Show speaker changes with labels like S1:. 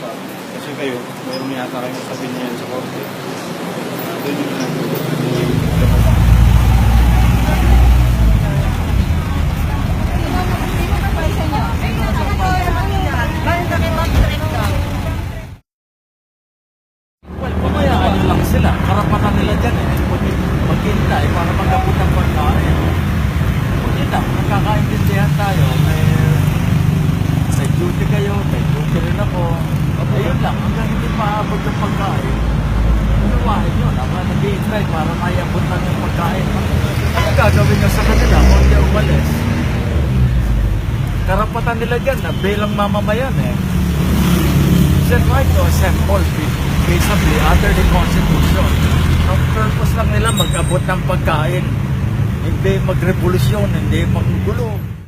S1: sa akin. Kasi kayo, mayroong yata kayong sabihin niya sa korte. Doon yung ginagawa.
S2: Well, kumaya ano lang sila, karapatan nila dyan eh. Magkita eh, para magkabot ng pagkain. Hindi lang, nagkakaintindihan tayo. May duty kayo, may duty rin ako. Ayun lang, hanggang hindi maabot ng pagkain. Inuwahin yun, ako nag-i-invite para mayabot lang yung pagkain. Ano gagawin nyo sa kanila kung hindi umalis? Karapatan nila dyan na bilang mamamayan eh. It's their right to assemble peaceably under the Constitution. Ang purpose lang nila mag-abot ng pagkain. Hindi magrevolusyon, hindi maggulo.